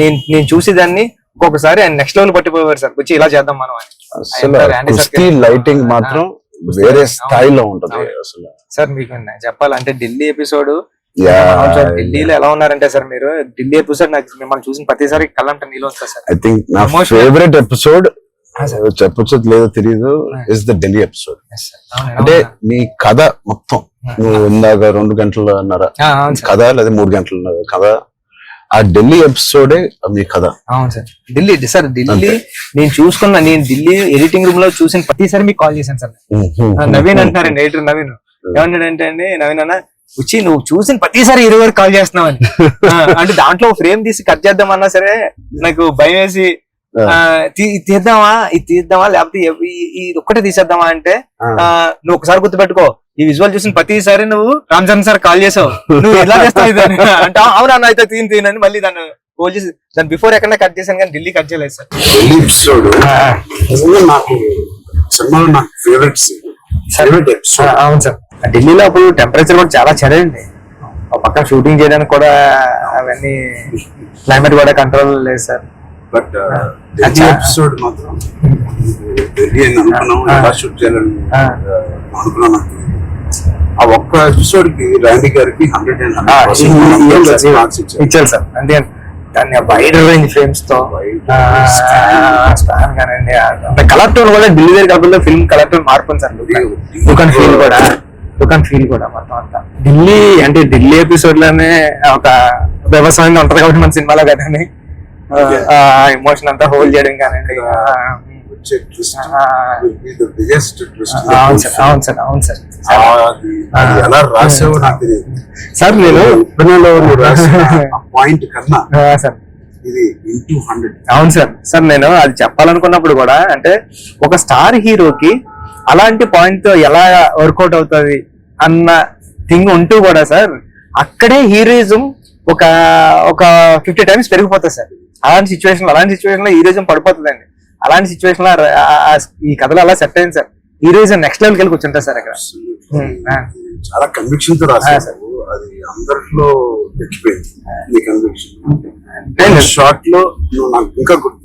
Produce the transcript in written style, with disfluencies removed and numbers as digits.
నేను చూసేదాన్ని ఒక్కొక్కసారి ఆయన నెక్స్ట్ లెవెల్ పట్టిపోయారు సార్, వచ్చి ఇలా చేద్దాం మనం అని. అసలు లైటింగ్ మాత్రం వేరే స్థాయిలో ఉంటది అసలు. సార్ మీకు చెప్పాలంటే ఢిల్లీ ఎపిసోడ్, ఢిల్లీలో ఎలా ఉన్నారంటే సార్ మీరు ఢిల్లీ ఎపిసోడ్ నాకు మిమ్మల్ని చూసిన ప్రతిసారి కళ్ళంట నీళ్ళు వస్తా సార్. ఐ థింక్ నా ఫేవరెట్ ఎపిసోడ్ చెప్పొచ్చు లేదో తెలియదు ఇస్ ద ఢిల్లీ ఎపిసోడ్. అంటే మీ కథ మొత్తం నువ్వు ఇందాక 2 గంటలు అన్నారా కథ లేదా 3 గంటలు కథ, ఆ ఢిల్లీ ఎపిసోడే మీ కథ. అవును సార్. ఢిల్లీ నేను ఢిల్లీ ఎడిటింగ్ రూమ్ లో చూసిన ప్రతిసారి మీకు కాల్ చేశాను సార్. నవీన్ అంటున్నారండి, ఎడిటర్ నవీన్ ఏమన్నాడంటే అండి, నవీన్ అన్న వచ్చి నువ్వు చూసిన ప్రతిసారి 20 వరకు కాల్ చేస్తున్నావు అని. అంటే దాంట్లో ఫ్రేమ్ తీసి కట్ చేద్దామన్నా సరే నాకు భయం వేసి తీద్దామా లేకపోతే ఇది ఒక్కటే తీసేద్దామా అంటే నువ్వు ఒకసారి గుర్తుపెట్టుకో, ఈ విజువల్ చూసిన ప్రతిసారి నువ్వు రామ్ చరణ్ సార్ కాల్ చేసావు, నువ్వు ఎలా చేస్తావు ఇదని అంటే అవునా అయితే తీయని మళ్ళీ దాన్ని కాల్ చేసి దాని బిఫోర్ ఎక్కడ కట్ చేశాను కానీ ఢిల్లీ కట్ చేయలేదు సార్. ఢిల్లీ ఎపిసోడ్ నాకు సినిమాలో నాకు ఫేవరెట్ ఎపిసోడ్. అవును సార్. ఢిల్లీలో అప్పుడు టెంపరేచర్ కూడా చాలా చలండి, పక్కన షూటింగ్ చేయడానికి కూడా అవన్నీ క్లైమేట్ కూడా కంట్రోల్ లేదు సార్. బట్ ఎపిసోడ్ మాత్రం అనుకున్నాం ఎలా షూట్ చేయాలని అనుకున్నాను. ఆ ఒక్క ఎపిసోడ్ కి రాండీ గారికి 100 మార్క్స్ ఇచ్చారు సార్. అంటే దాన్ని వైడ్ రేంజ్ ఫ్రేమ్స్ తో కలర్ టోన్ కూడా ఢిల్లీ దగ్గర కాకుండా ఫిల్మ్ కలర్ టోన్ మార్పు సార్. లుక్ అండ్ ఫీల్ కూడా మొత్తం అంతా ఢిల్లీ అంటే ఢిల్లీ ఎపిసోడ్ లోనే ఒక వ్యవసాయం ఉంటది కాబట్టి మన సినిమాలో కదండి ఎమోషన్ అంతా హోల్డ్ చేయడం కానండి. అవును సార్. ఎలా రాసావో నాకు తెలియదు సార్. నేను పాయింట్ కన్నా సార్ ఇది ఇంటూ 100. అవును సార్. నేను అది చెప్పాలనుకున్నప్పుడు కూడా అంటే ఒక స్టార్ హీరోకి అలాంటి పాయింట్ తో ఎలా వర్కౌట్ అవుతుంది అన్న థింగ్ ఉంటూ కూడా సార్ అక్కడే హీరోయిజం ఒక 50 టైమ్స్ పెరిగిపోతుంది సార్. అలాంటి సిచ్యువేషన్ లో హీరోయిజం పడిపోతుందండి. అలాంటి సిచ్యువేషన్ లో ఈ కథలో అలా సెట్ అయింది సార్. హీరోయిజం నెక్స్ట్ లెవెల్కి వెళ్ళి కూర్చుంటారు సార్ అక్కడ. చాలా కన్విక్షన్ తో రాశారు, అది అందరిలో ఎక్కిపోయింది. కన్విక్షన్ షార్ట్ లో నాకు ఇంకా గుర్తు